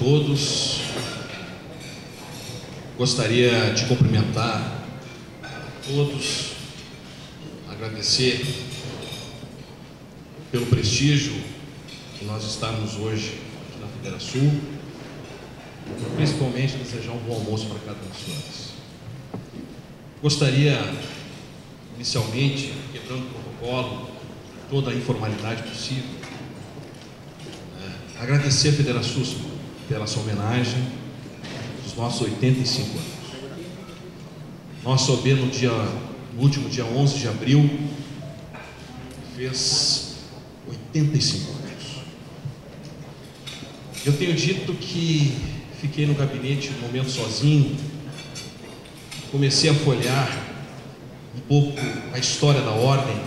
todos. Gostaria de cumprimentar todos, agradecer pelo prestígio que nós estamos hoje aqui na Federação, principalmente desejar um bom almoço para cada um dos senhores. Gostaria, inicialmente, quebrando o protocolo, toda a informalidade possível, agradecer a Federação pela sua homenagem dos nossos 85 anos. Nosso OB no último dia 11 de abril fez 85 anos. Eu tenho dito que fiquei no gabinete um momento sozinho, comecei a folhear um pouco a história da ordem,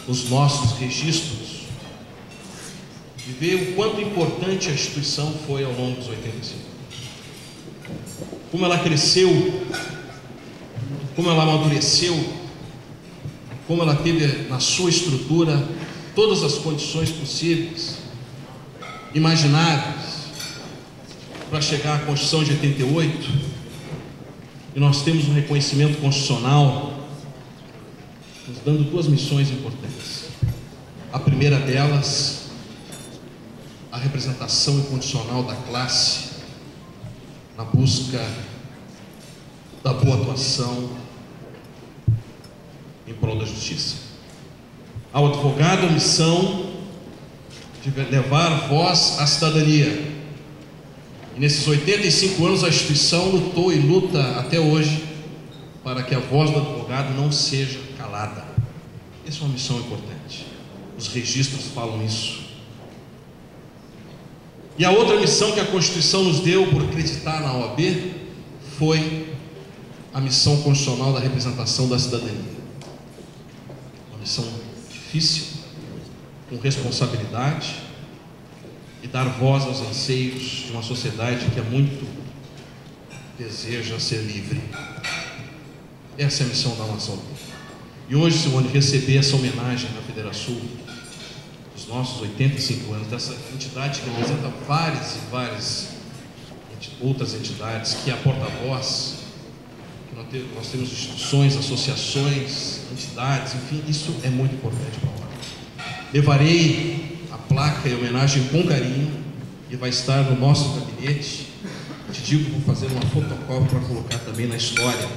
os nossos registros, e ver o quanto importante a instituição foi ao longo dos 85 anos. Como ela cresceu, como ela amadureceu, como ela teve na sua estrutura todas as condições possíveis, imagináveis, para chegar à Constituição de 88, e nós temos um reconhecimento constitucional nos dando duas missões importantes. A primeira delas, a representação incondicional da classe na busca da boa atuação em prol da justiça. Ao advogado, a missão de levar voz à cidadania. E nesses 85 anos a instituição lutou e luta até hoje para que a voz do advogado não seja calada. Essa é uma missão importante. Os registros falam isso. E a outra missão que a Constituição nos deu por acreditar na OAB foi a missão constitucional da representação da cidadania. Uma missão difícil, com responsabilidade, e dar voz aos anseios de uma sociedade que há muito deseja ser livre. Essa é a missão da nossa OAB. E hoje, Simone, receber essa homenagem da Federação, dos nossos 85 anos, dessa entidade que representa várias e várias outras entidades, que é a porta-voz, que nós temos instituições, associações, entidades, enfim, isso é muito importante para a ordem. Levarei a placa e a homenagem com carinho e vai estar no nosso gabinete. Te digo que vou fazer uma fotocópia para colocar também na história,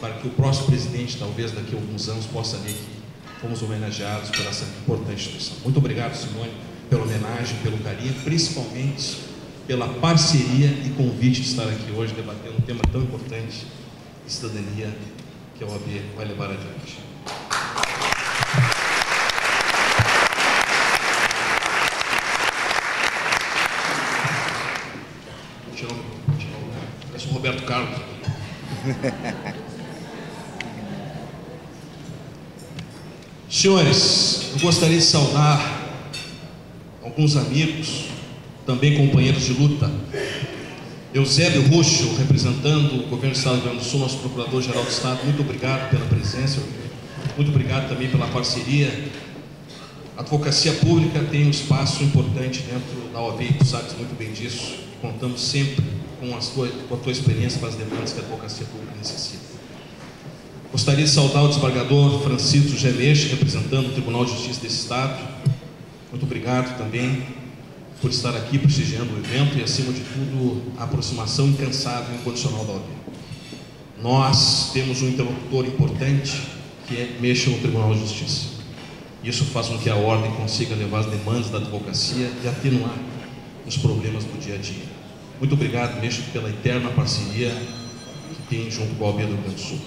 para que o próximo presidente, talvez daqui a alguns anos, possa ver que fomos homenageados por essa importante instituição. Muito obrigado, Simone, pela homenagem, pelo carinho, principalmente pela parceria e convite de estar aqui hoje debatendo um tema tão importante de cidadania que a OAB vai levar adiante. Parece o Roberto Carlos. Senhores, eu gostaria de saudar alguns amigos, também companheiros de luta. Eusébio Ruxo, representando o Governo do Estado do Rio Grande do Sul, nosso Procurador-Geral do Estado, muito obrigado pela presença, muito obrigado também pela parceria. A advocacia pública tem um espaço importante dentro da OAB, tu sabes muito bem disso. Contamos sempre com a tua experiência para as demandas que a advocacia pública necessita. Gostaria de saudar o desembargador Francisco Gemeche, representando o Tribunal de Justiça desse Estado. Muito obrigado também por estar aqui prestigiando o evento e, acima de tudo, a aproximação incansável e incondicional da OAB. Nós temos um interlocutor importante que mexe no Tribunal de Justiça. Isso faz com que a ordem consiga levar as demandas da advocacia e atenuar os problemas do dia a dia. Muito obrigado, Mexo, pela eterna parceria que tem junto com a OAB do Rio Grande do Sul.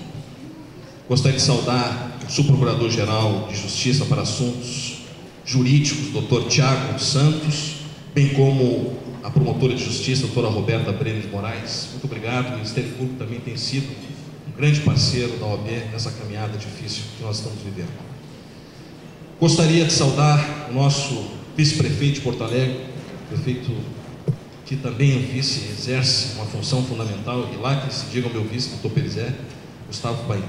Gostaria de saudar o Subprocurador-Geral de Justiça para Assuntos Jurídicos, Dr. Tiago Santos, bem como a promotora de Justiça, doutora Roberta Brenes Moraes. Muito obrigado. O Ministério Público também tem sido um grande parceiro da OAB nessa caminhada difícil que nós estamos vivendo. Gostaria de saudar o nosso vice-prefeito de Porto Alegre, prefeito que também é vice, exerce uma função fundamental, e lá que se diga o meu vice, doutor Perizé, Gustavo Paim.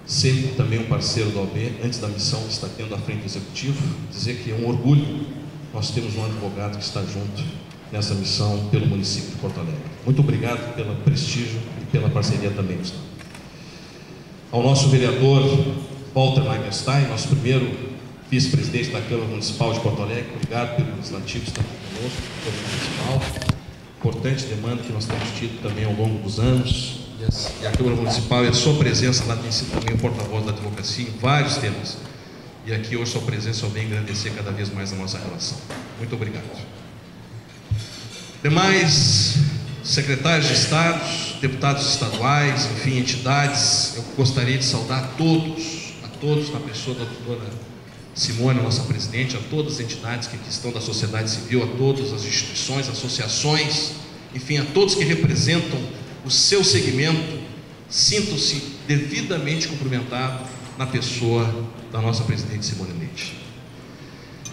Sempre também um parceiro da OAB, antes da missão que está tendo à frente do Executivo. Dizer que é um orgulho nós temos um advogado que está junto nessa missão pelo município de Porto Alegre. Muito obrigado pelo prestígio e pela parceria também, Gustavo. Ao nosso vereador Walter Nagelstein, nosso primeiro vice-presidente da Câmara Municipal de Porto Alegre, obrigado pelo legislativo estar aqui conosco, Câmara Municipal. Importante demanda que nós temos tido também ao longo dos anos. E a Câmara Municipal e a sua presença lá tem sido também o porta-voz da advocacia em vários temas. E aqui hoje sua presença vem engrandecer cada vez mais a nossa relação. Muito obrigado. Demais secretários de Estado, deputados estaduais, enfim, entidades, eu gostaria de saudar a todos, na pessoa da doutora Simone, nossa presidente, a todas as entidades que aqui estão da sociedade civil, a todas as instituições, associações, enfim, a todos que representam o seu segmento, sintam-se devidamente cumprimentados na pessoa da nossa presidente Simone Leite.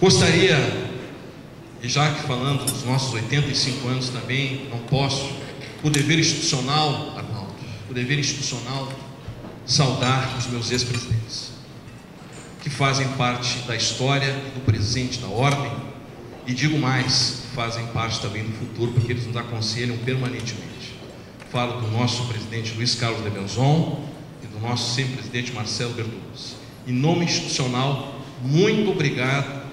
Gostaria, e já que falando dos nossos 85 anos também, não posso, por dever institucional, Arnaldo, por dever institucional, saudar os meus ex-presidentes, que fazem parte da história e do presente da ordem, e digo mais, fazem parte também do futuro, porque eles nos aconselham permanentemente. Falo do nosso presidente Luiz Carlos Levenzon e do nosso sempre presidente Marcelo Bertoluzzi. Em nome institucional, muito obrigado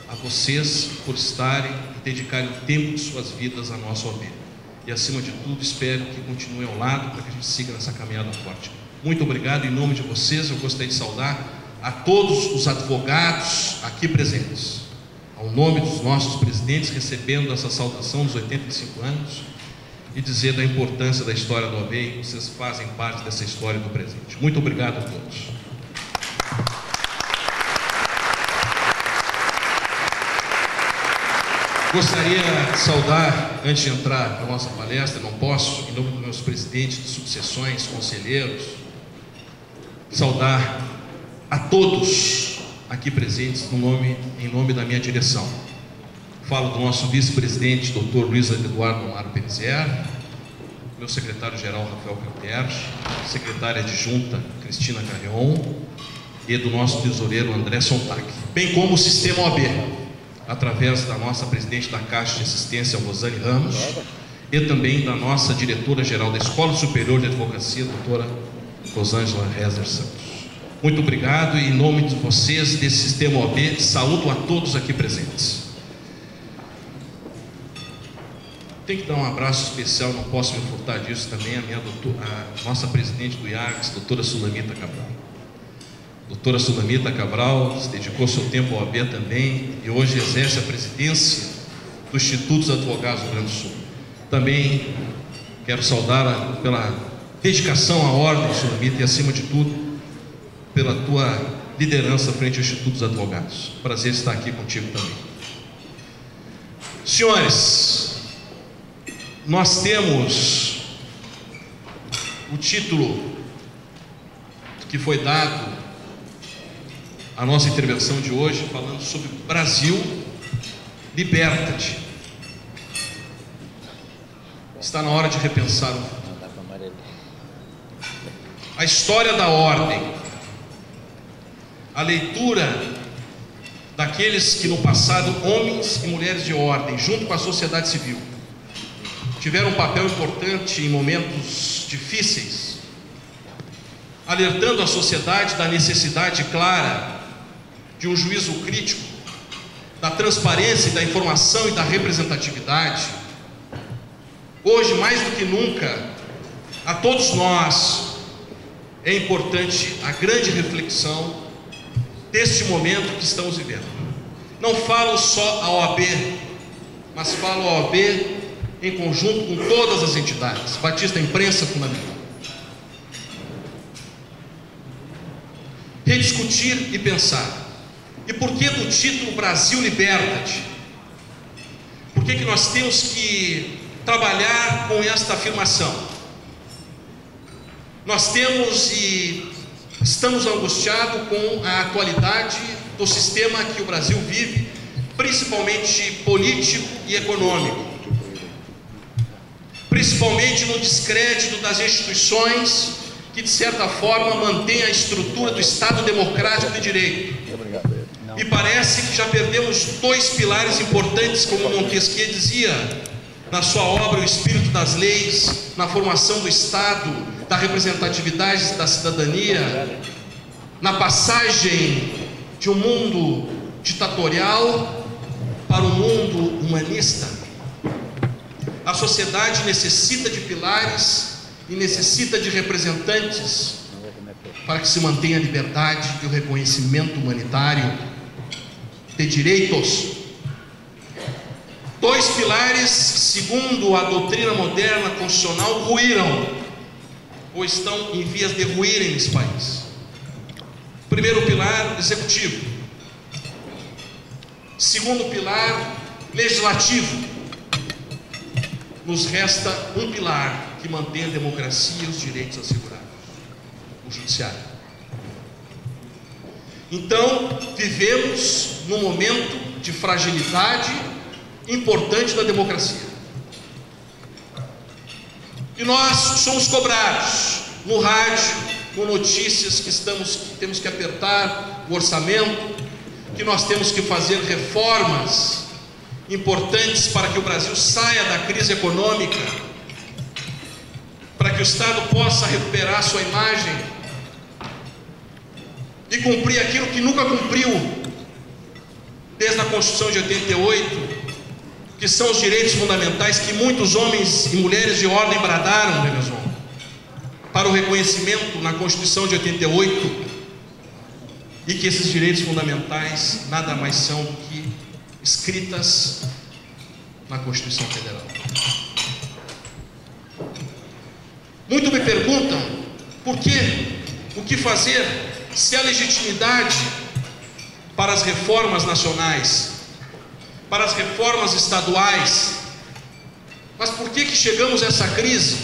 a vocês por estarem e dedicarem o tempo de suas vidas à nossa OAB. E acima de tudo, espero que continuem ao lado para que a gente siga nessa caminhada forte. Muito obrigado. Em nome de vocês, eu gostaria de saudar a todos os advogados aqui presentes, ao nome dos nossos presidentes, recebendo essa saudação dos 85 anos e dizer da importância da história do OAB, e vocês fazem parte dessa história do presente. Muito obrigado a todos. Gostaria de saudar, antes de entrar na nossa palestra, não posso, em nome dos meus presidentes de sucessões, conselheiros, saudar a todos aqui presentes em nome da minha direção. Falo do nosso vice-presidente, Dr. Luiz Eduardo Amaro Perizier, meu secretário-geral, Rafael Canter, secretária adjunta, Cristina Carrion, e do nosso tesoureiro, André Sontag, bem como o sistema OAB, através da nossa presidente da Caixa de Assistência, Rosane Ramos, e também da nossa diretora-geral da Escola Superior de Advocacia, doutora Rosângela Rezer Santos. Muito obrigado, e em nome de vocês, desse sistema OAB, saúdo a todos aqui presentes. Tenho que dar um abraço especial, não posso me furtar disso também, a nossa presidente do IAGS, doutora Sulamita Cabral. Doutora Sulamita Cabral se dedicou seu tempo ao OAB também e hoje exerce a presidência do Instituto dos Advogados do Rio Grande do Sul. Também quero saudá-la pela dedicação à ordem, Sulamita, e acima de tudo, pela tua liderança frente ao Instituto dos Advogados. Prazer estar aqui contigo também. Senhores, nós temos o título que foi dado à nossa intervenção de hoje, falando sobre Brasil, liberta-te. Está na hora de repensar o futuro. A história da ordem, a leitura daqueles que no passado, homens e mulheres de ordem, junto com a sociedade civil, tiveram um papel importante em momentos difíceis, alertando a sociedade da necessidade clara de um juízo crítico, da transparência e da informação e da representatividade. Hoje, mais do que nunca, a todos nós é importante a grande reflexão deste momento que estamos vivendo. Não falo só a OAB, mas falo a OAB em conjunto com todas as entidades, Batista Imprensa fundamental. Rediscutir e pensar. E por que do título Brasil Liberta-te? Por que nós temos que trabalhar com esta afirmação? Nós temos e estamos angustiados com a atualidade do sistema que o Brasil vive, principalmente político e econômico, principalmente no descrédito das instituições que de certa forma mantém a estrutura do Estado democrático de direito. E parece que já perdemos dois pilares importantes, como Montesquieu dizia na sua obra O Espírito das Leis, na formação do Estado, da representatividade da cidadania, na passagem de um mundo ditatorial para um mundo humanista. A sociedade necessita de pilares e necessita de representantes para que se mantenha a liberdade e o reconhecimento humanitário de direitos. Dois pilares, segundo a doutrina moderna constitucional, ruíram ou estão em vias de ruírem nesse país. Primeiro pilar, executivo. Segundo pilar, legislativo. Nos resta um pilar que mantém a democracia e os direitos assegurados: o judiciário. Então, vivemos num momento de fragilidade importante da democracia. E nós somos cobrados no rádio, com notícias que temos que apertar o orçamento, que nós temos que fazer reformas importantes para que o Brasil saia da crise econômica, para que o Estado possa recuperar sua imagem e cumprir aquilo que nunca cumpriu desde a Constituição de 88, que são os direitos fundamentais que muitos homens e mulheres de ordem bradaram, né, meus irmãos, para o reconhecimento na Constituição de 88, e que esses direitos fundamentais nada mais são do que escritas na Constituição Federal. Muitos me perguntam por quê, o que fazer, se há legitimidade para as reformas nacionais, para as reformas estaduais, mas por que chegamos a essa crise?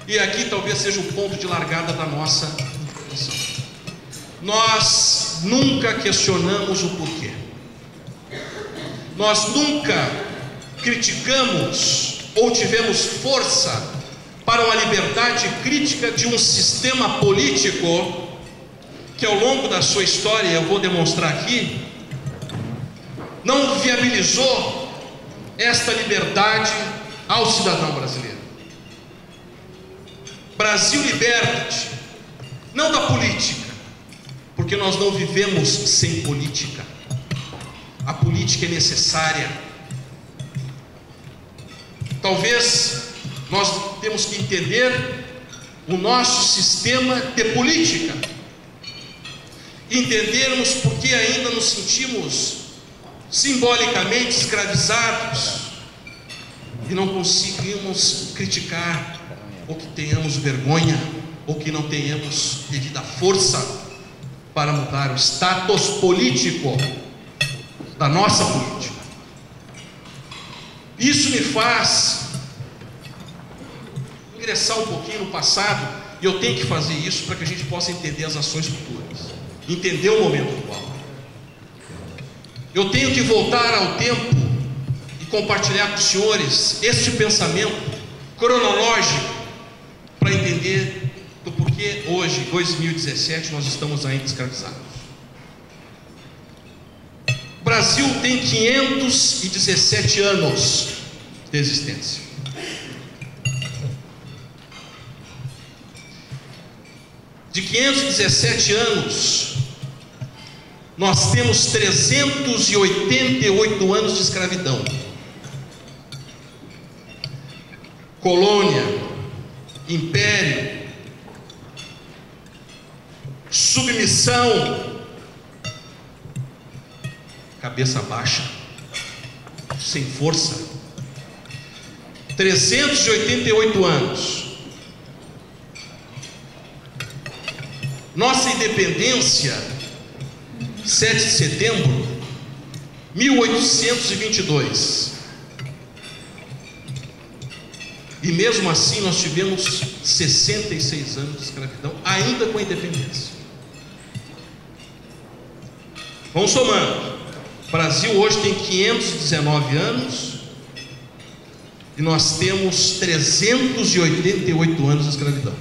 E aqui talvez seja o ponto de largada da nossa discussão. Nós nunca questionamos o porquê. Nós nunca criticamos ou tivemos força para uma liberdade crítica de um sistema político que, ao longo da sua história, eu vou demonstrar aqui, não viabilizou esta liberdade ao cidadão brasileiro. Brasil, liberta-te, não da política, porque nós não vivemos sem política. A política é necessária. Talvez nós temos que entender o nosso sistema de política, entendermos por que ainda nos sentimos simbolicamente escravizados e não conseguimos criticar, ou que tenhamos vergonha, ou que não tenhamos devida força para mudar o status político da nossa política. Isso me faz ingressar um pouquinho no passado, e eu tenho que fazer isso para que a gente possa entender as ações futuras, entender o momento atual. Eu tenho que voltar ao tempo e compartilhar com os senhores este pensamento cronológico para entender do porquê hoje, 2017, nós estamos ainda escravizados. O Brasil tem 517 anos de existência. De 517 anos, nós temos 388 anos de escravidão. Colônia, império, submissão, cabeça baixa, sem força. 388 anos. Nossa independência, 7 de setembro, 1822. E mesmo assim nós tivemos 66 anos de escravidão, ainda com a independência. Vamos somando. O Brasil hoje tem 519 anos e nós temos 388 anos de escravidão.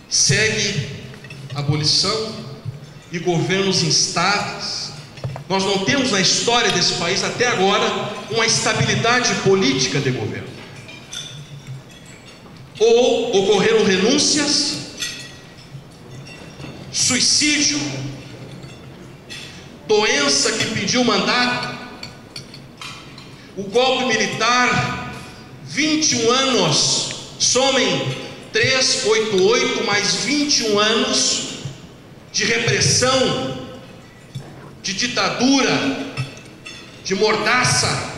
Segue abolição e governos instáveis. Nós não temos na história desse país até agora uma estabilidade política de governo. Ou ocorreram renúncias, suicídio, doença que impediu o mandato, o golpe militar, 21 anos, somem 388 mais 21 anos de repressão, de ditadura, de mordaça,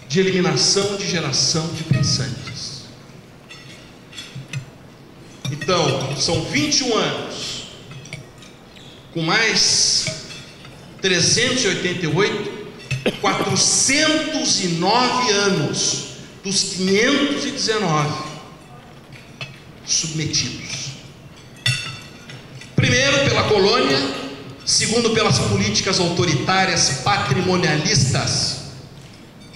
de eliminação de geração de pensantes. Então, são 21 anos, com mais 388, 409 anos dos 519 submetidos. Primeiro pela colônia, segundo pelas políticas autoritárias patrimonialistas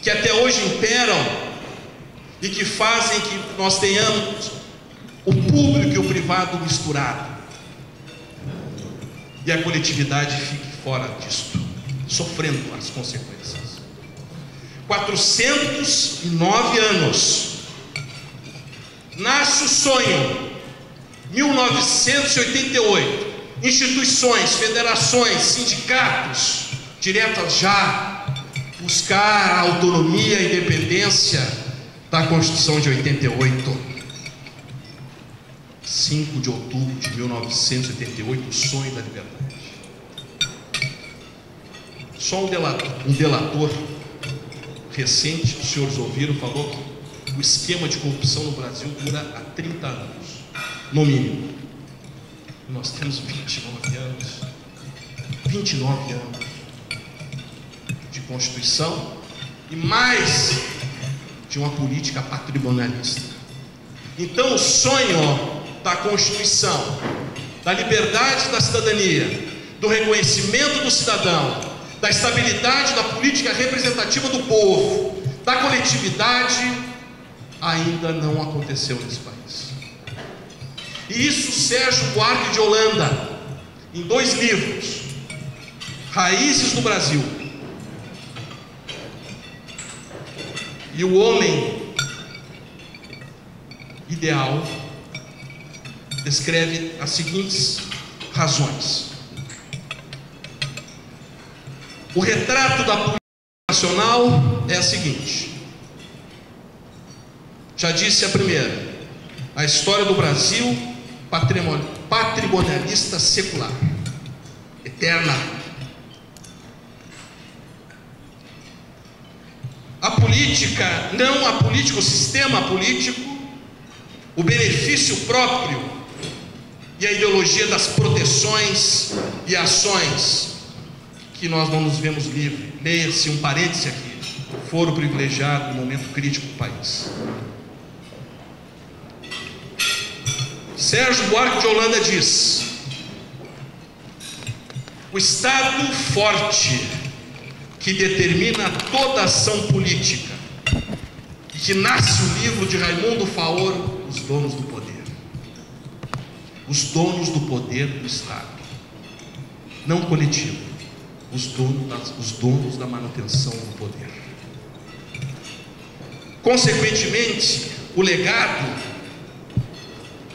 que até hoje imperam e que fazem que nós tenhamos o público e o privado misturado, e a coletividade fique fora disto, sofrendo as consequências. 409 anos, nasce o sonho, 1988, instituições, federações, sindicatos, diretas já, buscar a autonomia e independência da Constituição de 88. 5 de outubro de 1988, o sonho da liberdade. Só um delator recente, os senhores ouviram, falou que o esquema de corrupção no Brasil dura há 30 anos, no mínimo. Nós temos 29 anos de Constituição e mais de uma política patrimonialista. Então o sonho da Constituição, da liberdade da cidadania, do reconhecimento do cidadão, da estabilidade da política representativa do povo, da coletividade, ainda não aconteceu nesse país. E isso Sérgio Buarque de Holanda, em 2 livros, Raízes do Brasil e O Homem Ideal, descreve as seguintes razões. O retrato da política nacional é a seguinte. Já disse a primeira, a história do Brasil patrimonialista secular, eterna. A política, o sistema político, o benefício próprio e a ideologia das proteções e ações que nós não nos vemos livres. Leia-se um parêntese aqui, foro privilegiado no momento crítico do país. Sérgio Buarque de Holanda diz: o Estado forte que determina toda ação política, e que nasce o livro de Raimundo Faoro, Os Donos do Poder. Os donos do poder do Estado, não coletivo, os donos da manutenção do poder. Consequentemente, o legado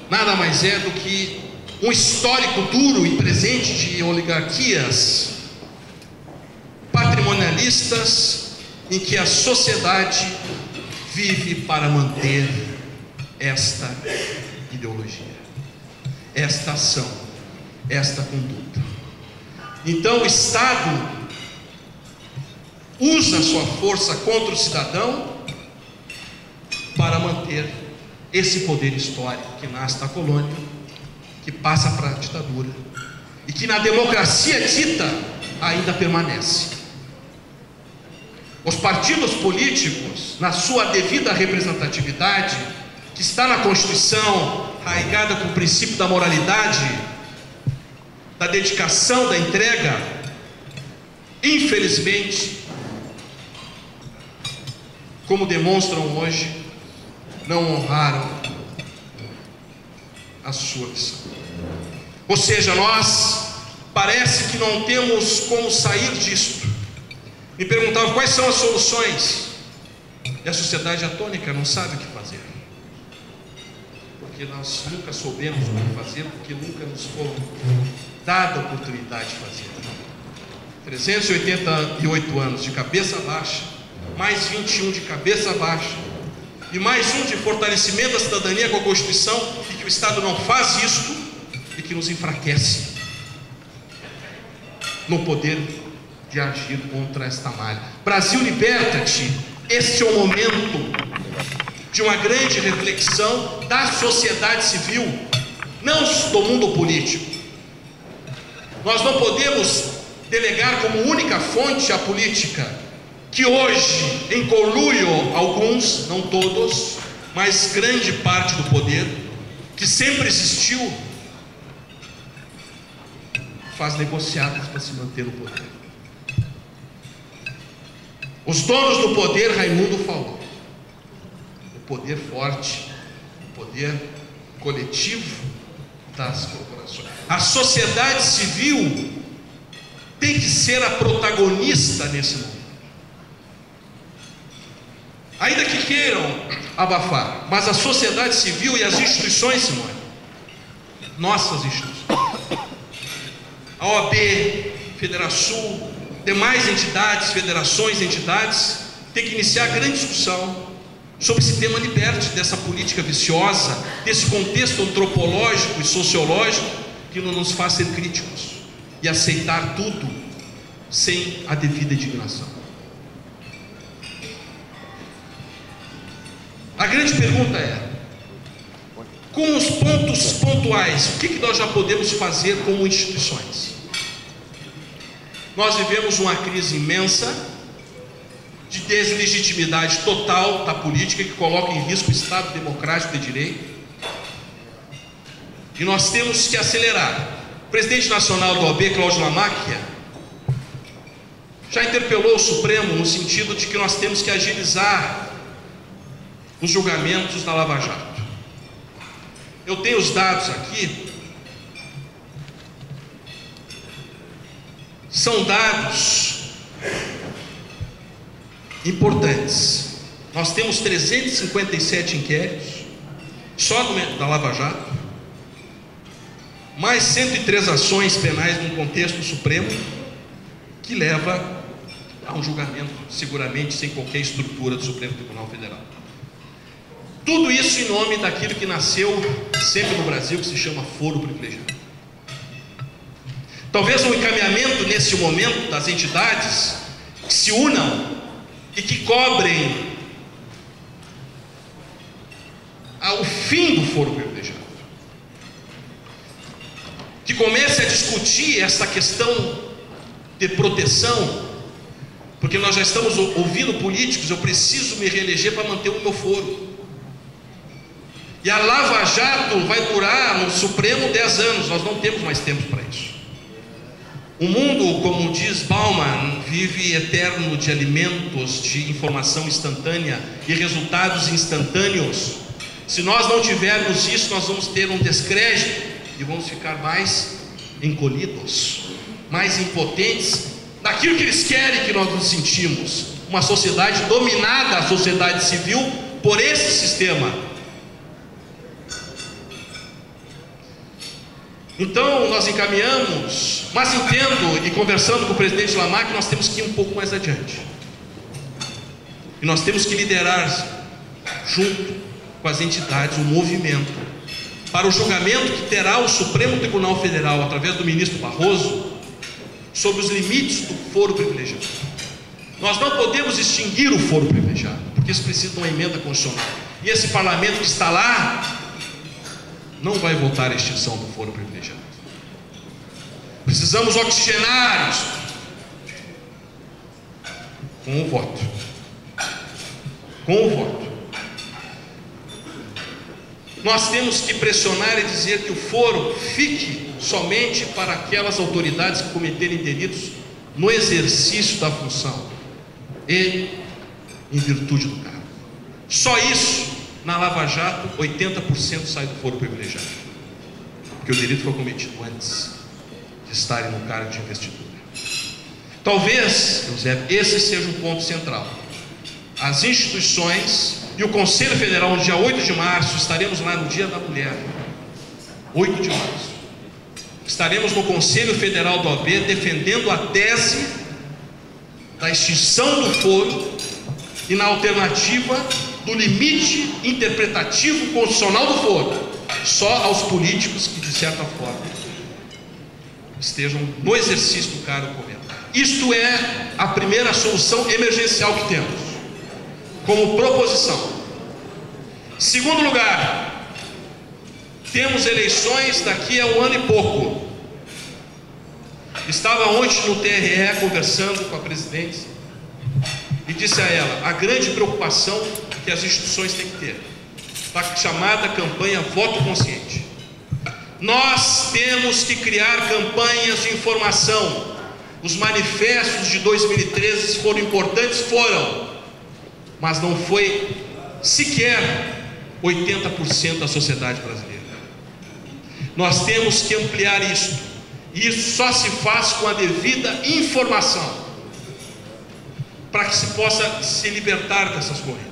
nada mais é do que um histórico duro e presente de oligarquias patrimonialistas, em que a sociedade vive para manter esta ideologia, esta ação, esta conduta. Então o Estado usa sua força contra o cidadão para manter esse poder histórico que nasce da colônia, que passa para a ditadura e que na democracia dita ainda permanece. Os partidos políticos, na sua devida representatividade, que está na Constituição, arraigada com o princípio da moralidade, da dedicação, da entrega, infelizmente, como demonstram hoje, não honraram a sua missão. Ou seja, nós parece que não temos como sair disto. Me perguntava quais são as soluções, e a sociedade atônica não sabe o que fazer, porque nós nunca soubemos como fazer, porque nunca nos foi dada a oportunidade de fazer. 388 anos de cabeça baixa, mais 21 de cabeça baixa, e mais um de fortalecimento da cidadania com a Constituição, e que o Estado não faz isto, e que nos enfraquece no poder de agir contra esta malha. Brasil, liberta-te! Este é o momento de uma grande reflexão da sociedade civil, não do mundo político. Nós não podemos delegar como única fonte a política, que hoje, em conluio, alguns, não todos, mas grande parte do poder, que sempre existiu, faz negociados para se manter no poder. Os donos do poder, Raimundo falou, o poder forte, o poder coletivo das corporações. A sociedade civil tem que ser a protagonista nesse momento. Ainda que queiram abafar, mas a sociedade civil e as instituições, Simone, nossas instituições, a OAB, Federação, demais entidades, federações, entidades, tem que iniciar a grande discussão sobre esse tema liberte dessa política viciosa, desse contexto antropológico e sociológico que não nos faz ser críticos e aceitar tudo sem a devida indignação. A grande pergunta é, com os pontos pontuais, o que nós já podemos fazer como instituições? Nós vivemos uma crise imensa de deslegitimidade total da política, que coloca em risco o Estado democrático de direito, e nós temos que acelerar. O presidente nacional da OAB, Cláudio Lamáquia, já interpelou o Supremo no sentido de que nós temos que agilizar os julgamentos da Lava Jato. Eu tenho os dados aqui, são dados importantes. Nós temos 357 inquéritos só da Lava Jato, mais 103 ações penais no contexto Supremo, que leva a um julgamento seguramente sem qualquer estrutura do Supremo Tribunal Federal. Tudo isso em nome daquilo que nasceu sempre no Brasil, que se chama foro privilegiado. Talvez um encaminhamento nesse momento das entidades que se unam e que cobrem ao fim do foro privilegiado, que comece a discutir essa questão de proteção, porque nós já estamos ouvindo políticos, eu preciso me reeleger para manter o meu foro. E a Lava Jato vai durar no Supremo 10 anos, nós não temos mais tempo para isso. O mundo, como diz Bauman, vive eterno de alimentos, de informação instantânea e resultados instantâneos. Se nós não tivermos isso, nós vamos ter um descrédito e vamos ficar mais encolhidos, mais impotentes daquilo que eles querem que nós nos sentimos. Uma sociedade dominada, a sociedade civil, por esse sistema. Então nós encaminhamos, mas entendo, e conversando com o presidente Lamáquia, nós temos que ir um pouco mais adiante. E nós temos que liderar, junto com as entidades, um movimento para o julgamento que terá o Supremo Tribunal Federal, através do ministro Barroso, sobre os limites do foro privilegiado. Nós não podemos extinguir o foro privilegiado, porque isso precisa de uma emenda constitucional. E esse parlamento que está lá não vai votar a extinção do foro privilegiado. Precisamos oxigenar isso com o voto. Com o voto. Nós temos que pressionar e dizer que o foro fique somente para aquelas autoridades que cometerem delitos no exercício da função e em virtude do cargo. Só isso. Na Lava Jato, 80% sai do foro privilegiado. porque o delito foi cometido antes de estarem no cargo de investidura. Talvez, Eusébio, esse seja um ponto central. As instituições e o Conselho Federal, no dia 8 de março, estaremos lá no Dia da Mulher, 8 de março, estaremos no Conselho Federal do OAB defendendo a tese da extinção do foro e na alternativa do limite interpretativo constitucional do foro, só aos políticos que, de certa forma, estejam no exercício do cargo correto. Isto é a primeira solução emergencial que temos, como proposição. Segundo lugar, temos eleições daqui a um ano e pouco. Estava ontem no TRE conversando com a presidente e disse a ela a grande preocupação que as instituições têm que ter, a chamada campanha Voto Consciente. Nós temos que criar campanhas de informação. Os manifestos de 2013 foram importantes, mas não foi sequer 80% da sociedade brasileira. Nós temos que ampliar isso, e isso só se faz com a devida informação, para que se possa se libertar dessas correntes.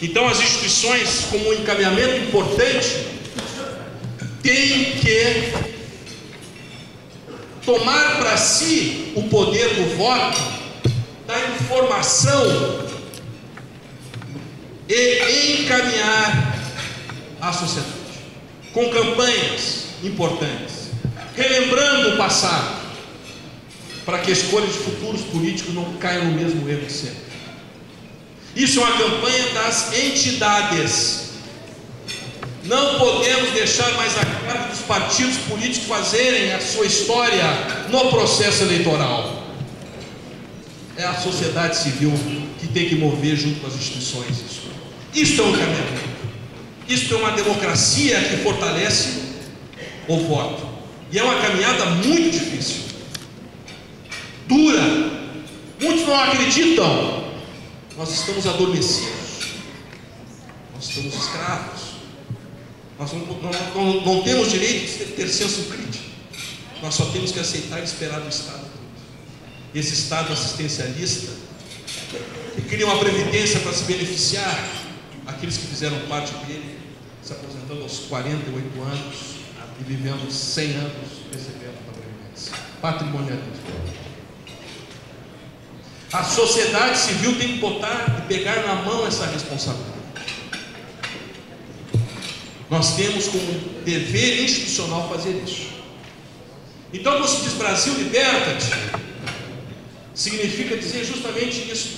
Então as instituições, como um encaminhamento importante, têm que tomar para si o poder do voto, da informação, e encaminhar a sociedade com campanhas importantes, relembrando o passado, para que a escolha de futuros políticos não caia no mesmo erro de sempre. Isso é uma campanha das entidades. Não podemos deixar mais a cargo dos partidos políticos fazerem a sua história no processo eleitoral. É a sociedade civil que tem que mover junto com as instituições isso. Isso é um caminhamento. Isso é uma democracia que fortalece o voto. E é uma caminhada muito difícil, dura. Muitos não acreditam. Nós estamos adormecidos, nós estamos escravos, nós não temos direito de ter senso crítico. Nós só temos que aceitar e esperar do Estado. Esse Estado assistencialista, que cria uma previdência para se beneficiar aqueles que fizeram parte dele, se aposentando aos 48 anos e vivendo 100 anos recebendo a previdência. Patrimonialismo. A sociedade civil tem que botar e pegar na mão essa responsabilidade. Nós temos como dever institucional fazer isso. Então, quando se diz Brasil liberta-te, significa dizer justamente isso: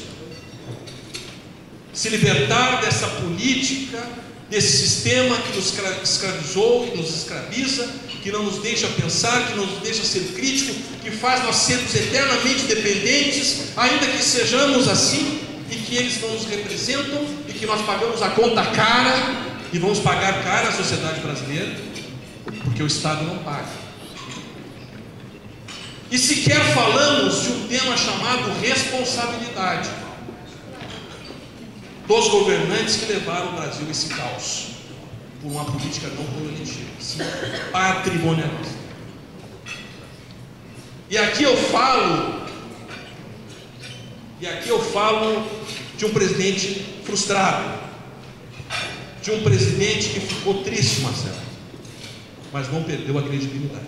se libertar dessa política, desse sistema que nos escravizou, que nos escraviza, que não nos deixa pensar, que não nos deixa ser crítico, que faz nós sermos eternamente dependentes, ainda que sejamos assim, e que eles não nos representam, e que nós pagamos a conta cara, e vamos pagar cara à sociedade brasileira, porque o Estado não paga. E sequer falamos de um tema chamado responsabilidade dos governantes que levaram o Brasil a esse caos, por uma política não cognitiva, sim patrimonialista. E aqui eu falo de um presidente frustrado, de um presidente que ficou triste, Marcelo, mas não perdeu a credibilidade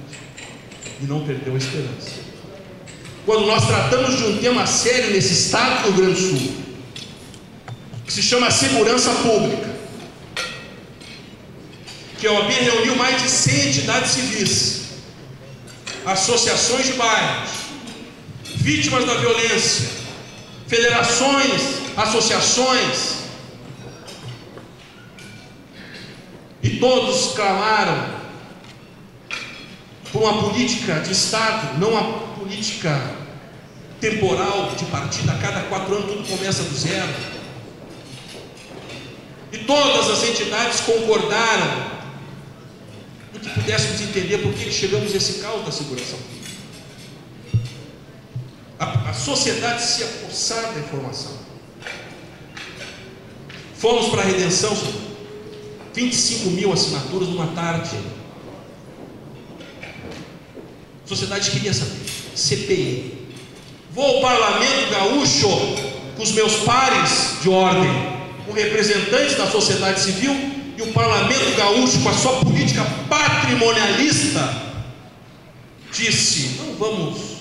e não perdeu a esperança. Quando nós tratamos de um tema sério nesse estado do Rio Grande do Sul, que se chama segurança pública, que a OAB reuniu mais de 100 entidades civis, associações de bairros, vítimas da violência, federações, associações, e todos clamaram por uma política de Estado, não uma política temporal de partida. A cada 4 anos tudo começa do zero. E todas as entidades concordaram em que pudéssemos entender por que chegamos a esse caos da segurança pública. A sociedade se apossar da informação. Fomos para a redenção, Senhor. 25 mil assinaturas numa tarde. A sociedade queria saber. CPI. Vou ao Parlamento Gaúcho com os meus pares de ordem, com representantes da sociedade civil, e o Parlamento Gaúcho, com a sua política patrimonialista, disse: não vamos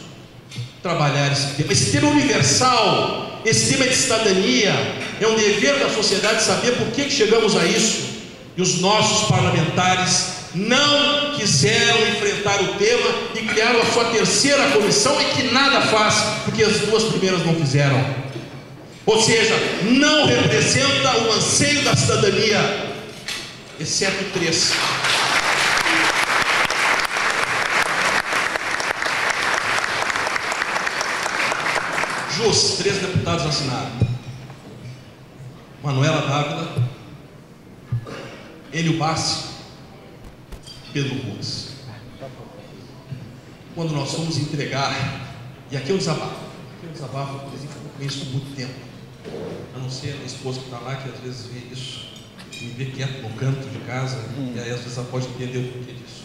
trabalhar esse tema. Esse tema é universal, esse tema é de cidadania, é um dever da sociedade saber por que chegamos a isso. E os nossos parlamentares não quiseram enfrentar o tema e criaram a sua terceira comissão, e que nada faz, porque as duas primeiras não fizeram. Ou seja, não representa o anseio da cidadania, exceto 3. Jus, 3 deputados assinaram: Manuela Dávila, Enio Bassi, Pedro Ruas. Quando nós fomos entregar, e aqui é um desabafo, por exemplo, eu conheço há muito tempo, a não ser a minha esposa que está lá, que às vezes vê isso, me vê quieto no canto de casa, e aí às vezes ela pode entender o porquê disso.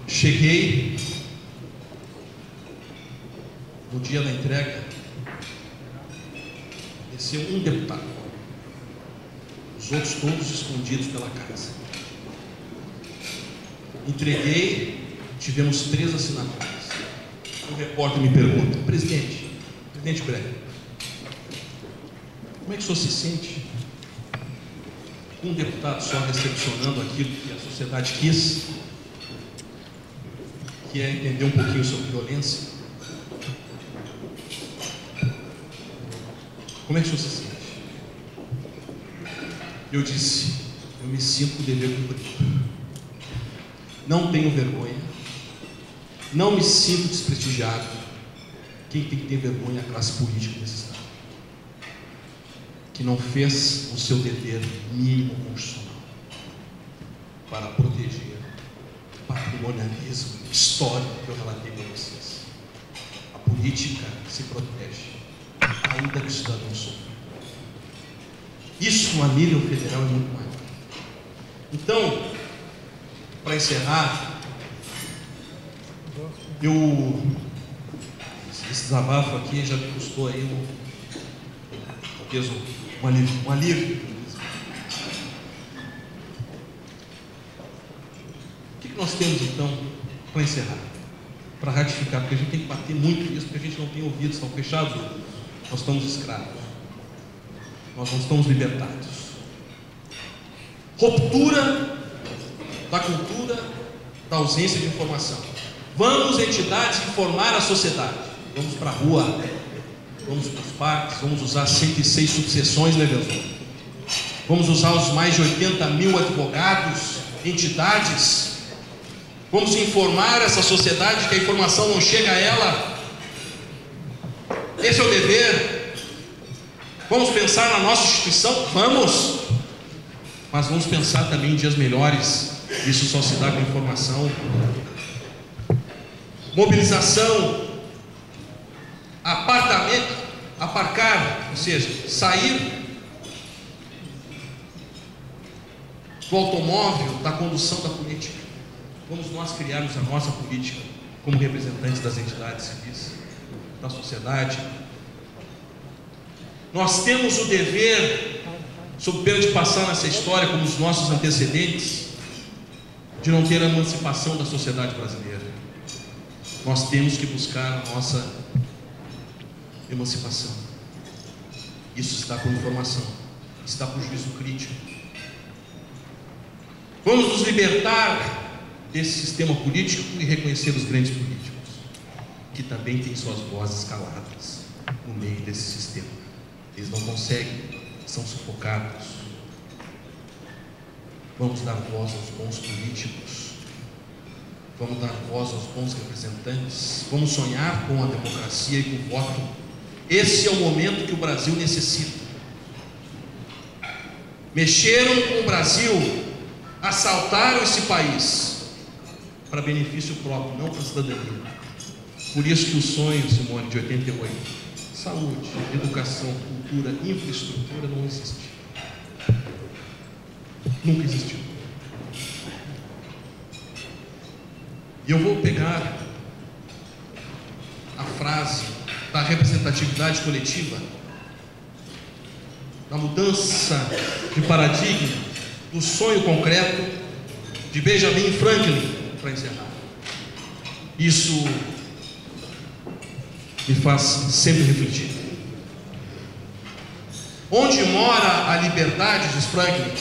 Cheguei no dia da entrega, desceu um deputado, os outros todos escondidos pela casa. Entreguei, tivemos 3 assinaturas. O repórter me pergunta: presidente Breyer, como é que o senhor se sente com um deputado só recepcionando aquilo que a sociedade quis, que é entender um pouquinho sobre violência? Como é que o senhor se sente? Eu disse: eu me sinto com o dever cumprido. Não tenho vergonha, não me sinto desprestigiado. Quem tem que ter vergonha é a classe política desse Estado, que não fez o seu dever mínimo constitucional para proteger o patrimonialismo histórico que eu relatei para vocês. A política se protege, ainda que o cidadão sofra. Isso a nível federal é muito maior. Então, para encerrar, esse desabafo aqui já me custou aí um alívio. O que nós temos então para encerrar? Para ratificar, porque a gente tem que bater muito nisso, porque a gente não tem ouvidos, estão fechados, nós estamos escravos, nós não estamos libertados. Ruptura da cultura da ausência de informação. Vamos, entidades, informar a sociedade. Vamos para a rua, vamos para os parques, vamos usar 106 subseções, né, Deus? Vamos usar os mais de 80 mil advogados, entidades. Vamos informar essa sociedade que a informação não chega a ela. Esse é o dever. Vamos pensar na nossa instituição? Vamos. Mas vamos pensar também em dias melhores. Isso só se dá com informação. Mobilização, aparcar, ou seja, sair do automóvel, da condução da política. Vamos nós criarmos a nossa política como representantes das entidades civis, da sociedade. Nós temos o dever, sob pena de passar nessa história como os nossos antecedentes, de não ter a emancipação da sociedade brasileira. Nós temos que buscar a nossa emancipação. Isso está por informação, está por juízo crítico. Vamos nos libertar desse sistema político e reconhecer os grandes políticos, que também têm suas vozes caladas no meio desse sistema. Eles não conseguem, são sufocados. Vamos dar voz aos bons políticos, vamos dar voz aos bons representantes, vamos sonhar com a democracia e com o voto. Esse é o momento que o Brasil necessita. Mexeram com o Brasil, assaltaram esse país para benefício próprio, não para a cidadania. Por isso que o sonho, Simone, de 88, saúde, educação, cultura, infraestrutura não existe. Nunca existiu. E eu vou pegar a frase da representatividade coletiva, da mudança de paradigma, do sonho concreto de Benjamin Franklin, para encerrar. Isso me faz sempre refletir. Onde mora a liberdade, diz Franklin,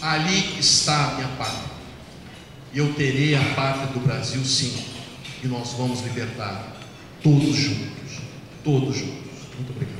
ali está a minha pátria. E eu terei a pátria do Brasil, sim. E nós vamos libertar todos juntos. Todos juntos. Muito obrigado.